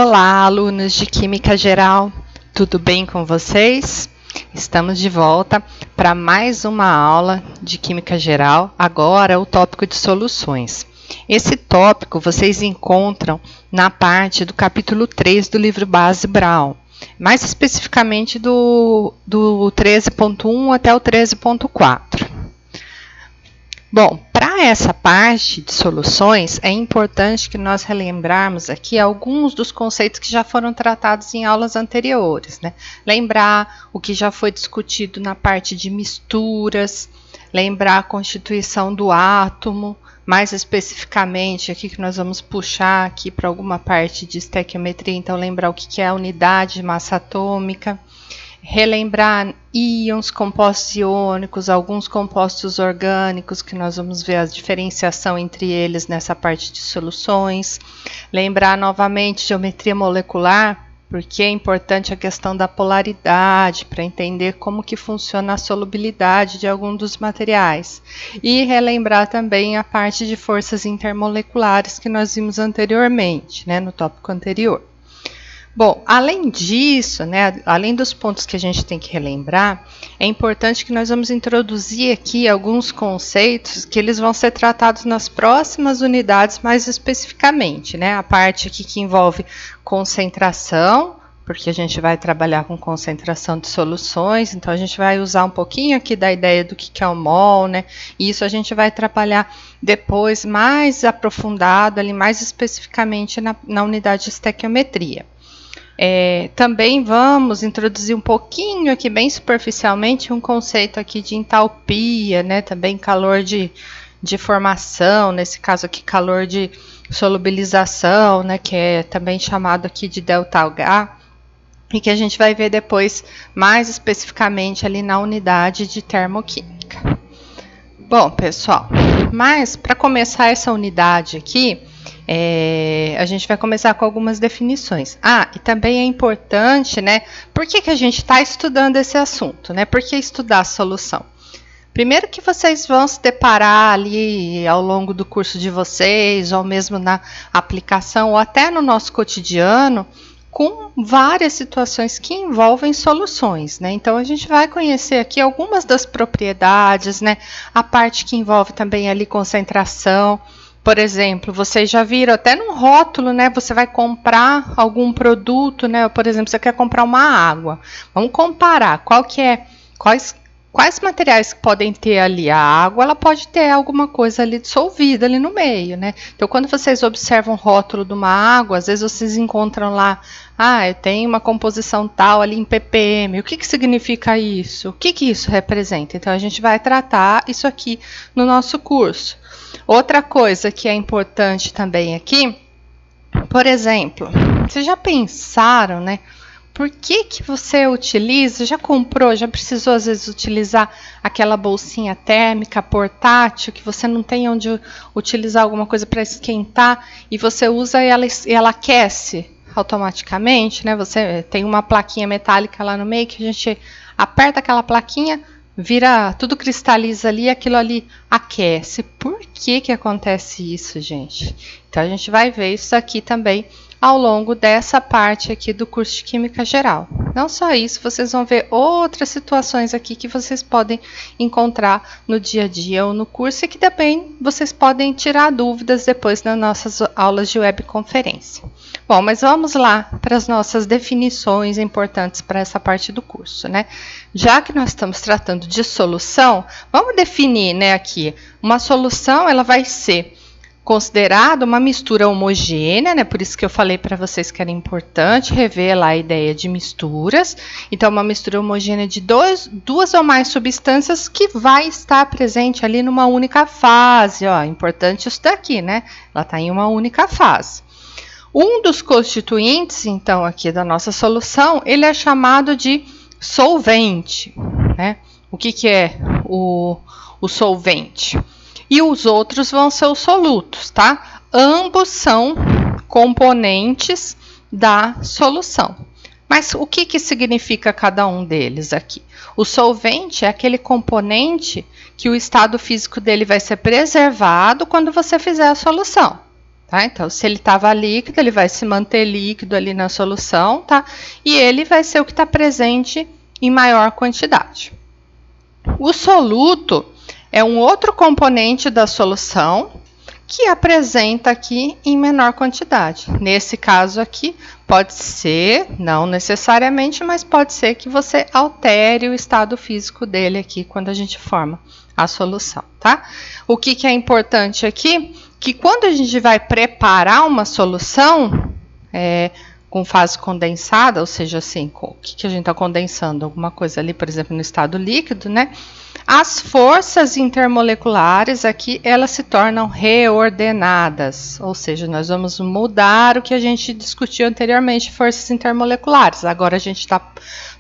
Olá, alunos de Química Geral, tudo bem com vocês? Estamos de volta para mais uma aula de Química Geral, agora o tópico de soluções. Esse tópico vocês encontram na parte do capítulo 3 do livro base Brown, mais especificamente do 13.1 até o 13.4. Bom, para essa parte de soluções, é importante que nós relembrarmos aqui alguns dos conceitos que já foram tratados em aulas anteriores, né? Lembrar o que já foi discutido na parte de misturas, lembrar a constituição do átomo, mais especificamente aqui que nós vamos puxar aqui para alguma parte de estequiometria, então lembrar o que é a unidade de massa atômica. Relembrar íons, compostos iônicos, alguns compostos orgânicos, que nós vamos ver a diferenciação entre eles nessa parte de soluções. Lembrar novamente geometria molecular, porque é importante a questão da polaridade, para entender como que funciona a solubilidade de algum dos materiais. E relembrar também a parte de forças intermoleculares que nós vimos anteriormente, né, no tópico anterior. Bom, além disso, né, além dos pontos que a gente tem que relembrar, é importante que nós vamos introduzir aqui alguns conceitos que eles vão ser tratados nas próximas unidades mais especificamente, né? A parte aqui que envolve concentração, porque a gente vai trabalhar com concentração de soluções, então a gente vai usar um pouquinho aqui da ideia do que é o mol, né? E isso a gente vai trabalhar depois mais aprofundado, ali mais especificamente na unidade de estequiometria. Também vamos introduzir um pouquinho aqui, bem superficialmente, um conceito aqui de entalpia, né? Também calor de formação, nesse caso aqui calor de solubilização, né? Que é também chamado aqui de ΔH, e que a gente vai ver depois mais especificamente ali na unidade de termoquímica. Bom, pessoal, mas para começar essa unidade aqui, a gente vai começar com algumas definições. E também é importante, né? Por que a gente está estudando esse assunto, né? Por que estudar a solução? Primeiro que vocês vão se deparar ali ao longo do curso de vocês, ou mesmo na aplicação, ou até no nosso cotidiano, com várias situações que envolvem soluções, né? Então, a gente vai conhecer aqui algumas das propriedades, né? A parte que envolve também ali concentração. Por exemplo, vocês já viram até no rótulo, né? Você vai comprar algum produto, né? Por exemplo, você quer comprar uma água. Vamos comparar quais materiais que podem ter ali. A água, ela pode ter alguma coisa ali dissolvida ali no meio, né? Então, quando vocês observam o rótulo de uma água, às vezes vocês encontram lá, tem uma composição tal ali em ppm. O que significa isso? O que isso representa? Então, a gente vai tratar isso aqui no nosso curso. Outra coisa que é importante também aqui, por exemplo, vocês já pensaram, né? Por que você utiliza, já comprou, já precisou às vezes utilizar aquela bolsinha térmica portátil, que você não tem onde utilizar alguma coisa para esquentar, e você usa e ela aquece automaticamente, né? Você tem uma plaquinha metálica lá no meio que a gente aperta aquela plaquinha, vira, tudo cristaliza ali, aquilo ali aquece. Por que acontece isso, gente? Então, a gente vai ver isso aqui também ao longo dessa parte aqui do curso de Química Geral. Não só isso, vocês vão ver outras situações aqui que vocês podem encontrar no dia a dia ou no curso e que também vocês podem tirar dúvidas depois nas nossas aulas de webconferência. Bom, mas vamos lá para as nossas definições importantes para essa parte do curso, né? Já que nós estamos tratando de solução, vamos definir, né, aqui. Uma solução, ela vai ser considerada uma mistura homogênea, né? Por isso que eu falei para vocês que era importante rever lá a ideia de misturas. Então, uma mistura homogênea de duas ou mais substâncias que vai estar presente ali numa única fase. Ó, importante isso daqui, né? Ela está em uma única fase. Um dos constituintes, então, aqui da nossa solução, ele é chamado de solvente, né? O que é o solvente? E os outros vão ser os solutos, tá? Ambos são componentes da solução. Mas o que significa cada um deles aqui? O solvente é aquele componente que o estado físico dele vai ser preservado quando você fizer a solução. tá? Então, se ele estava líquido, ele vai se manter líquido ali na solução, tá? E ele vai ser o que está presente em maior quantidade. O soluto é um outro componente da solução que apresenta aqui em menor quantidade. Nesse caso aqui, pode ser, não necessariamente, mas pode ser que você altere o estado físico dele aqui quando a gente forma a solução, tá? O que é importante aqui, que quando a gente vai preparar uma solução com fase condensada, ou seja, assim, o que a gente está condensando? Alguma coisa ali, por exemplo, no estado líquido, né? As forças intermoleculares aqui, elas se tornam reordenadas, ou seja, nós vamos mudar o que a gente discutiu anteriormente, forças intermoleculares. Agora a gente está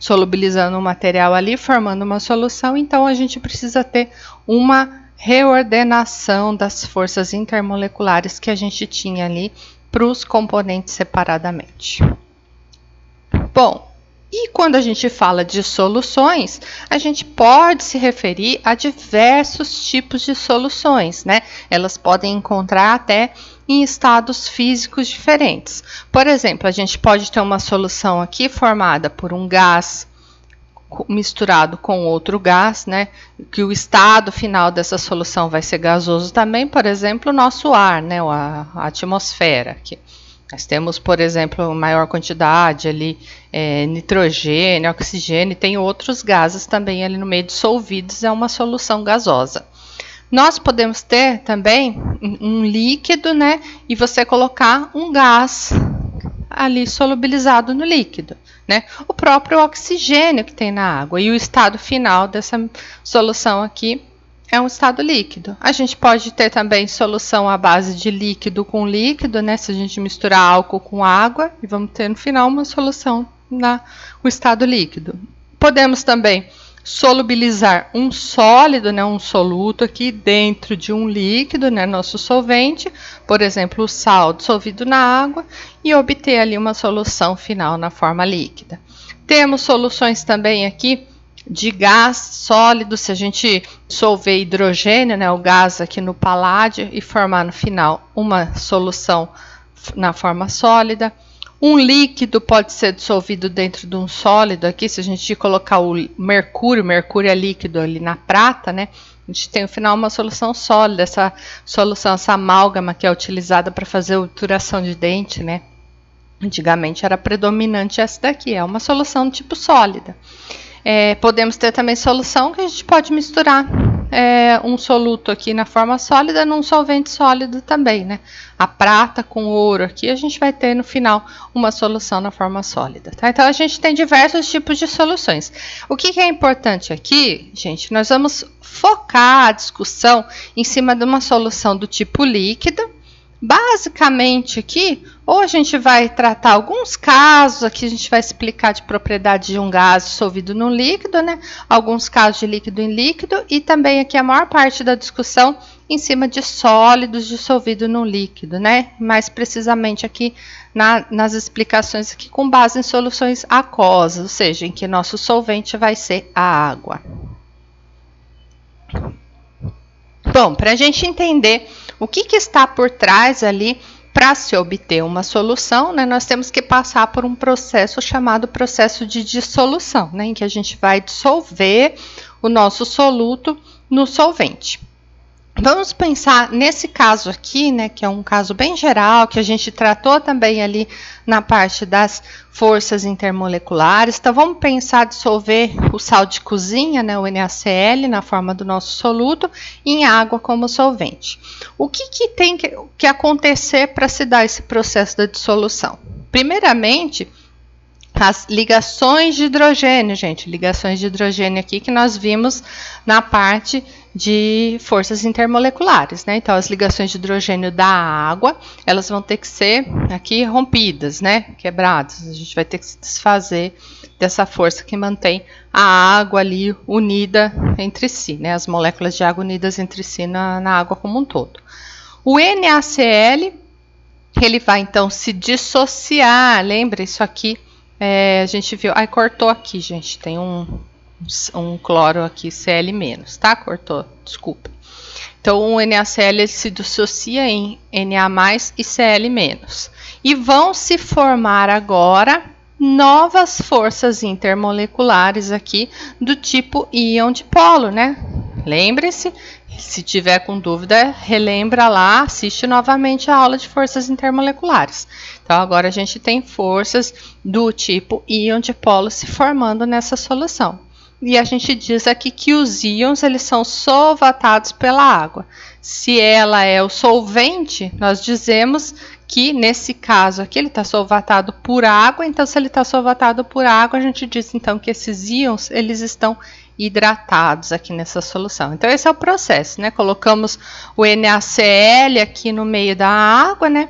solubilizando um material ali, formando uma solução, então a gente precisa ter uma reordenação das forças intermoleculares que a gente tinha ali para os componentes separadamente. Bom, e quando a gente fala de soluções, a gente pode se referir a diversos tipos de soluções, né? Elas podem encontrar até em estados físicos diferentes. Por exemplo, a gente pode ter uma solução aqui formada por um gás misturado com outro gás, né? Que o estado final dessa solução vai ser gasoso também, por exemplo, o nosso ar, né? A atmosfera aqui. Nós temos, por exemplo, maior quantidade ali, nitrogênio, oxigênio, e tem outros gases também ali no meio dissolvidos, é uma solução gasosa. Nós podemos ter também um líquido, né? E você colocar um gás ali solubilizado no líquido, né? O próprio oxigênio que tem na água. E o estado final dessa solução aqui é um estado líquido. A gente pode ter também solução à base de líquido com líquido, né? Se a gente misturar álcool com água, e vamos ter no final uma solução no estado líquido. Podemos também solubilizar um sólido, né? Um soluto aqui dentro de um líquido, né? Nosso solvente, por exemplo, o sal dissolvido na água, e obter ali uma solução final na forma líquida. Temos soluções também aqui de gás sólido, se a gente dissolver hidrogênio, né, o gás aqui no paládio, e formar no final uma solução na forma sólida. Um líquido pode ser dissolvido dentro de um sólido aqui, se a gente colocar o mercúrio é líquido ali na prata, né, a gente tem no final uma solução sólida, essa solução, essa amálgama que é utilizada para fazer obturação de dente, né, antigamente era predominante essa daqui, é uma solução tipo sólida. Podemos ter também solução que a gente pode misturar um soluto aqui na forma sólida num solvente sólido também, né? A prata com ouro aqui, a gente vai ter no final uma solução na forma sólida, tá? Então, a gente tem diversos tipos de soluções. O que é importante aqui, gente, nós vamos focar a discussão em cima de uma solução do tipo líquido. Basicamente aqui, ou a gente vai tratar alguns casos, aqui a gente vai explicar de propriedade de um gás dissolvido no líquido, né? Alguns casos de líquido em líquido, e também aqui a maior parte da discussão em cima de sólidos dissolvidos no líquido, né? Mais precisamente aqui nas explicações aqui com base em soluções aquosas, ou seja, em que nosso solvente vai ser a água. Bom, para a gente entender o que está por trás ali para se obter uma solução, né, nós temos que passar por um processo chamado processo de dissolução, né, em que a gente vai dissolver o nosso soluto no solvente. Vamos pensar nesse caso aqui, né, que é um caso bem geral, que a gente tratou também ali na parte das forças intermoleculares. Então, vamos pensar dissolver o sal de cozinha, né, o NaCl, na forma do nosso soluto, em água como solvente. O que tem que acontecer para se dar esse processo da dissolução? Primeiramente, as ligações de hidrogênio, gente, ligações de hidrogênio aqui que nós vimos na parte de forças intermoleculares, né? Então, as ligações de hidrogênio da água, elas vão ter que ser aqui rompidas, né? Quebradas. A gente vai ter que se desfazer dessa força que mantém a água ali unida entre si, né? As moléculas de água unidas entre si na água como um todo. O NaCl, ele vai então se dissociar, lembra isso aqui? A gente viu, cortou aqui, gente, tem um cloro aqui, Cl-, tá? Cortou, desculpa. Então, o NaCl ele se dissocia em Na+ e Cl-. E vão se formar agora novas forças intermoleculares aqui do tipo íon dipolo, né? Lembre-se, se tiver com dúvida, relembra lá, assiste novamente a aula de forças intermoleculares. Então, agora a gente tem forças do tipo íon dipolo se formando nessa solução. E a gente diz aqui que os íons eles são solvatados pela água. Se ela é o solvente, nós dizemos que nesse caso aqui ele está solvatado por água. Então, se ele está solvatado por água, a gente diz então que esses íons eles estão hidratados aqui nessa solução. Então, esse é o processo, né? Colocamos o NaCl aqui no meio da água, né?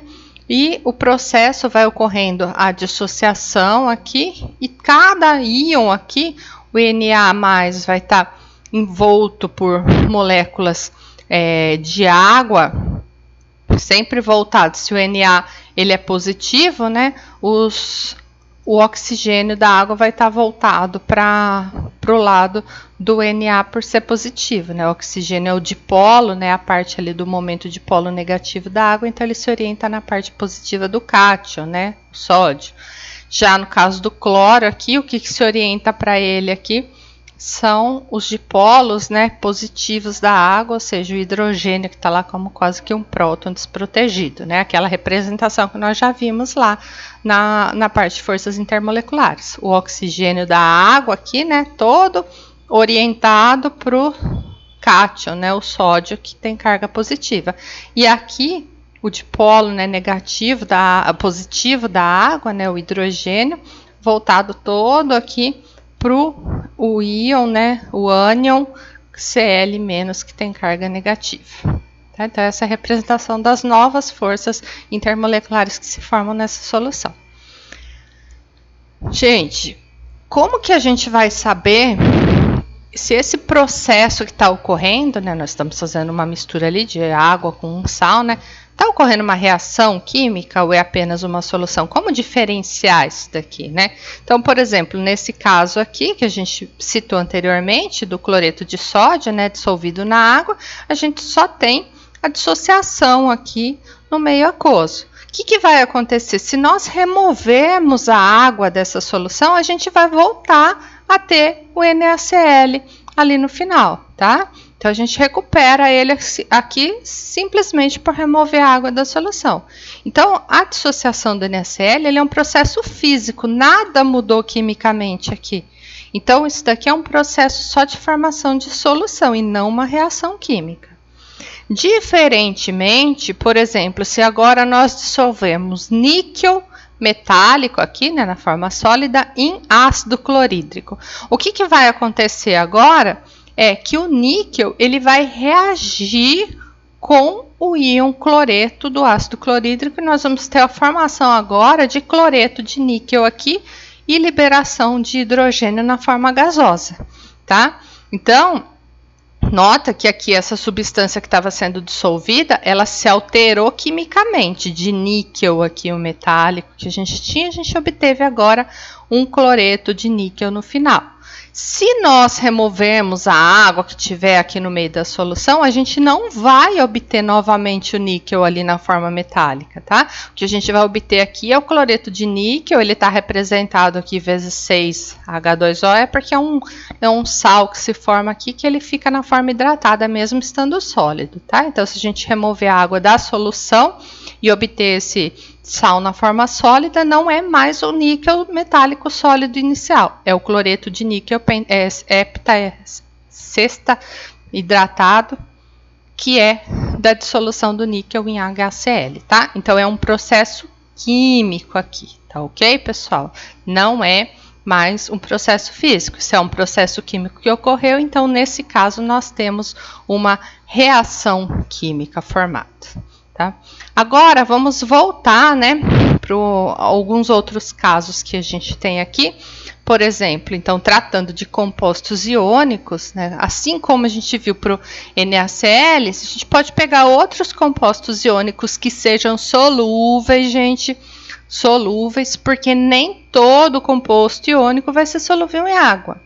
E o processo vai ocorrendo a dissociação aqui, e cada íon aqui, o Na+ vai estar envolto por moléculas de água, sempre voltado. Se o Na ele é positivo, né, o oxigênio da água vai estar voltado para o lado do Na por ser positivo, né? O oxigênio é o dipolo, né? A parte ali do momento dipolo negativo da água, então ele se orienta na parte positiva do cátion, né? O sódio. Já no caso do cloro aqui, o que se orienta para ele aqui são os dipolos, né, positivos da água, ou seja, o hidrogênio que está lá como quase que um próton desprotegido, né? Aquela representação que nós já vimos lá na parte de forças intermoleculares. O oxigênio da água aqui, né, todo orientado para o cátion, né, o sódio que tem carga positiva. E aqui o dipolo, né, positivo da água, né, o hidrogênio, voltado todo aqui para o íon, né, o ânion Cl- que tem carga negativa. Tá? Então, essa é a representação das novas forças intermoleculares que se formam nessa solução. Gente, como que a gente vai saber se esse processo que está ocorrendo, né, nós estamos fazendo uma mistura ali de água com sal, né, está ocorrendo uma reação química ou é apenas uma solução? Como diferenciar isso daqui, né? Então, por exemplo, nesse caso aqui, que a gente citou anteriormente, do cloreto de sódio, né, dissolvido na água, a gente só tem a dissociação aqui no meio aquoso. O que vai acontecer? Se nós removermos a água dessa solução, a gente vai voltar a ter o NaCl ali no final, tá? Então, a gente recupera ele aqui simplesmente por remover a água da solução. Então, a dissociação do NaCl ele é um processo físico, nada mudou quimicamente aqui. Então, isso daqui é um processo só de formação de solução e não uma reação química. Diferentemente, por exemplo, se agora nós dissolvemos níquel metálico aqui, né, na forma sólida, em ácido clorídrico. O que vai acontecer agora é que o níquel ele vai reagir com o íon cloreto do ácido clorídrico e nós vamos ter a formação agora de cloreto de níquel aqui e liberação de hidrogênio na forma gasosa, tá? Então, nota que aqui essa substância que estava sendo dissolvida, ela se alterou quimicamente. De níquel aqui, o metálico que a gente obteve agora um cloreto de níquel no final. Se nós removermos a água que tiver aqui no meio da solução, a gente não vai obter novamente o níquel ali na forma metálica, tá? O que a gente vai obter aqui é o cloreto de níquel, ele está representado aqui vezes 6H2O, é porque é um sal que se forma aqui que ele fica na forma hidratada mesmo estando sólido, tá? Então, se a gente remover a água da solução e obter esse sal na forma sólida, não é mais o níquel metálico sólido inicial, é o cloreto de níquel sexta hidratado, que é da dissolução do níquel em HCl, tá? Então, é um processo químico aqui, tá ok, pessoal? Não é mais um processo físico, se é um processo químico que ocorreu, então, nesse caso, nós temos uma reação química formada. Tá? Agora, vamos voltar, né, para alguns outros casos que a gente tem aqui. Por exemplo, então, tratando de compostos iônicos, né, assim como a gente viu para o NaCl, a gente pode pegar outros compostos iônicos que sejam solúveis, gente, solúveis, porque nem todo composto iônico vai ser solúvel em água.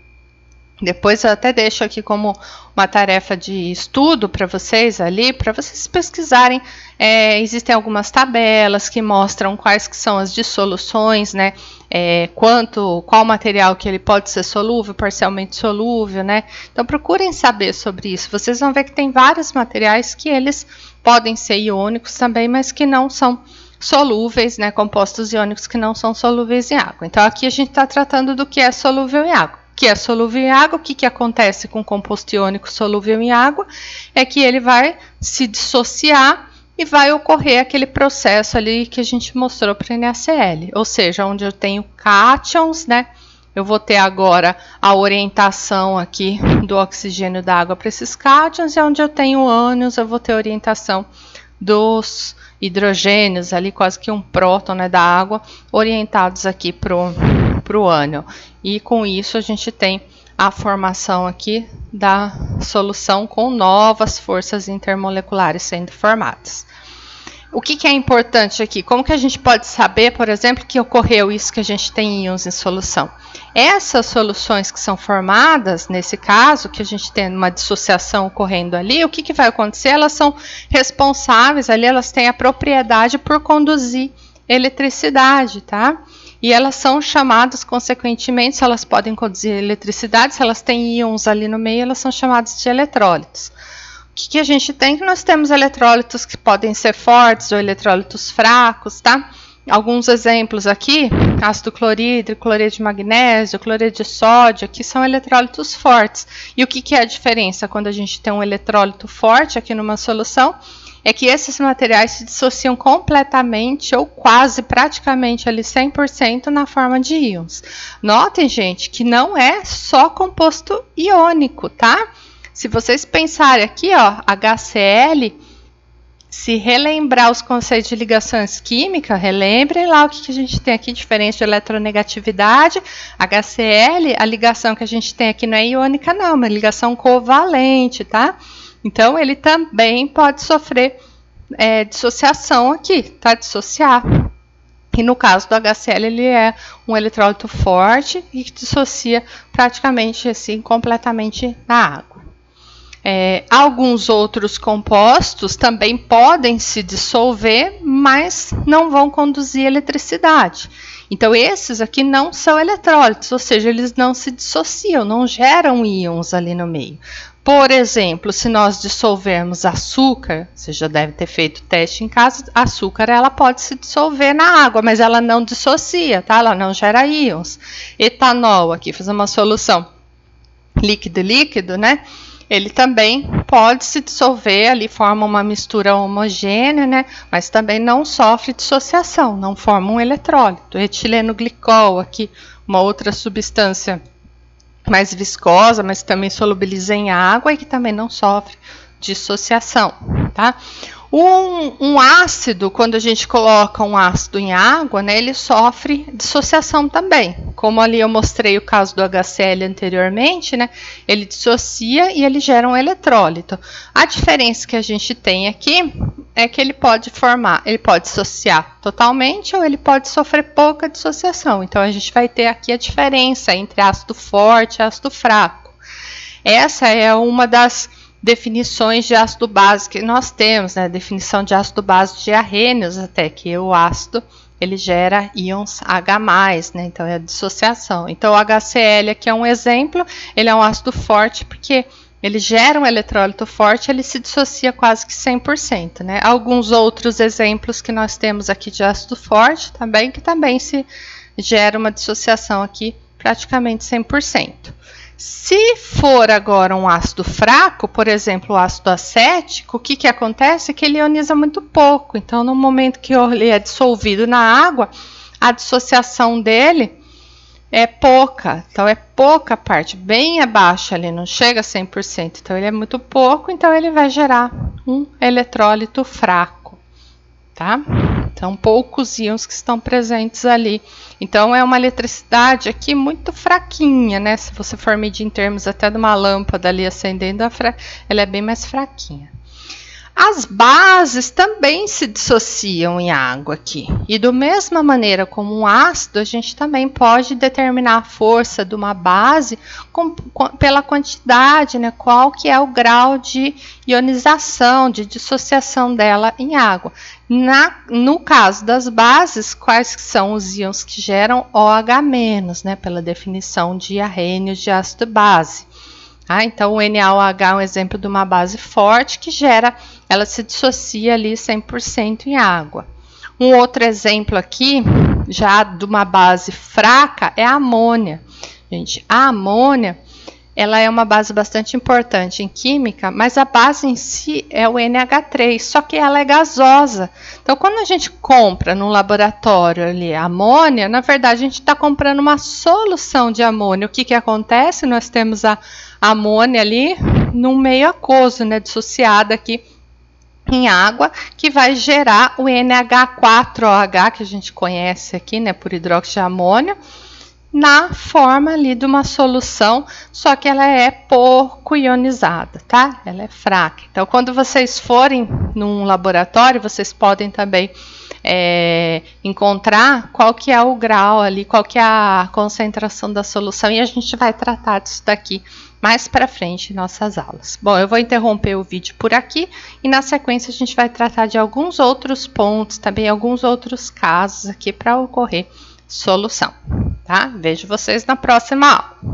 Depois eu até deixo aqui como uma tarefa de estudo para vocês ali, para vocês pesquisarem. Existem algumas tabelas que mostram quais que são as dissoluções, né? Qual material que ele pode ser solúvel, parcialmente solúvel, né? Então procurem saber sobre isso. Vocês vão ver que tem vários materiais que eles podem ser iônicos também, mas que não são solúveis, né? Compostos iônicos que não são solúveis em água. Então aqui a gente está tratando do que é solúvel em água. Que é solúvel em água, o que acontece com o composto iônico solúvel em água é que ele vai se dissociar e vai ocorrer aquele processo ali que a gente mostrou para NaCl, ou seja, onde eu tenho cátions, né? Eu vou ter agora a orientação aqui do oxigênio da água para esses cátions, e onde eu tenho ânions, eu vou ter a orientação dos hidrogênios, ali quase que um próton, né, da água, orientados aqui para o ânion. E com isso a gente tem a formação aqui da solução com novas forças intermoleculares sendo formadas. O que é importante aqui? Como que a gente pode saber, por exemplo, que ocorreu isso que a gente tem íons em solução? Essas soluções que são formadas, nesse caso, que a gente tem uma dissociação ocorrendo ali, o que vai acontecer? Elas são responsáveis ali, elas têm a propriedade por conduzir eletricidade, tá? E elas são chamadas, consequentemente, se elas podem conduzir eletricidade, se elas têm íons ali no meio, elas são chamadas de eletrólitos. O que a gente tem? Que nós temos eletrólitos que podem ser fortes ou eletrólitos fracos, tá? Alguns exemplos aqui, ácido clorídrico, cloreto de magnésio, cloreto de sódio, aqui são eletrólitos fortes. E o que é a diferença quando a gente tem um eletrólito forte aqui numa solução? É que esses materiais se dissociam completamente ou quase praticamente ali 100% na forma de íons. Notem, gente, que não é só composto iônico, tá? Se vocês pensarem aqui, ó, HCl, se relembrar os conceitos de ligações químicas, relembrem lá o que a gente tem aqui, diferença de eletronegatividade. HCl, a ligação que a gente tem aqui não é iônica, não, é uma ligação covalente, tá? Então, ele também pode sofrer dissociação aqui, tá? Dissociar. E no caso do HCl, ele é um eletrólito forte e que dissocia praticamente assim, completamente na água. Alguns outros compostos também podem se dissolver, mas não vão conduzir eletricidade. Então, esses aqui não são eletrólitos, ou seja, eles não se dissociam, não geram íons ali no meio. Por exemplo, se nós dissolvermos açúcar, você já deve ter feito teste em casa, açúcar ela pode se dissolver na água, mas ela não dissocia, tá? Ela não gera íons. Etanol aqui, fazer uma solução líquido-líquido, né? Ele também pode se dissolver, ali forma uma mistura homogênea, né? Mas também não sofre dissociação, não forma um eletrólito. Etileno glicol aqui, uma outra substância mais viscosa, mas também solubiliza em água e que também não sofre dissociação, tá? Um ácido, quando a gente coloca um ácido em água, né, ele sofre dissociação também. Como ali eu mostrei o caso do HCl anteriormente, né, ele dissocia e ele gera um eletrólito. A diferença que a gente tem aqui é que ele pode dissociar totalmente ou ele pode sofrer pouca dissociação. Então, a gente vai ter aqui a diferença entre ácido forte e ácido fraco. Essa é uma das definições de ácido base que nós temos, né? Definição de ácido base de Arrhenius, até que o ácido ele gera íons H+, né? Então é a dissociação. Então o HCl aqui é um exemplo, ele é um ácido forte porque ele gera um eletrólito forte, ele se dissocia quase que 100%, né? Alguns outros exemplos que nós temos aqui de ácido forte também, que também se gera uma dissociação aqui praticamente 100%. Se for agora um ácido fraco, por exemplo, o ácido acético, o que acontece é que ele ioniza muito pouco. Então, no momento que ele é dissolvido na água, a dissociação dele é pouca. Então, é pouca parte, bem abaixo ali, não chega a 100%. Então, ele é muito pouco, então ele vai gerar um eletrólito fraco, tá? São poucos íons que estão presentes ali. Então, é uma eletricidade aqui muito fraquinha, né? Se você for medir em termos até de uma lâmpada ali acendendo, ela é bem mais fraquinha. As bases também se dissociam em água aqui. E da mesma maneira como um ácido, a gente também pode determinar a força de uma base pela quantidade, né? Qual que é o grau de ionização, de dissociação dela em água. No caso das bases, quais são os íons que geram OH-, né? Pela definição de Arrhenius de ácido base. Então, o NaOH é um exemplo de uma base forte que ela se dissocia ali 100% em água. Um outro exemplo aqui, já de uma base fraca, é a amônia. Gente, a amônia, ela é uma base bastante importante em química, mas a base em si é o NH3, só que ela é gasosa. Então, quando a gente compra no laboratório ali a amônia, na verdade a gente está comprando uma solução de amônia. O que acontece? Nós temos a amônia ali no meio aquoso, né, dissociada aqui em água, que vai gerar o NH4OH, que a gente conhece aqui, né, por hidróxido de amônio, na forma ali de uma solução, só que ela é pouco ionizada, tá? Ela é fraca. Então, quando vocês forem num laboratório, vocês podem também encontrar qual que é o grau ali, qual que é a concentração da solução, e a gente vai tratar disso daqui mais para frente em nossas aulas. Bom, eu vou interromper o vídeo por aqui e na sequência a gente vai tratar de alguns outros pontos, também alguns outros casos aqui para ocorrer solução, tá? Vejo vocês na próxima aula.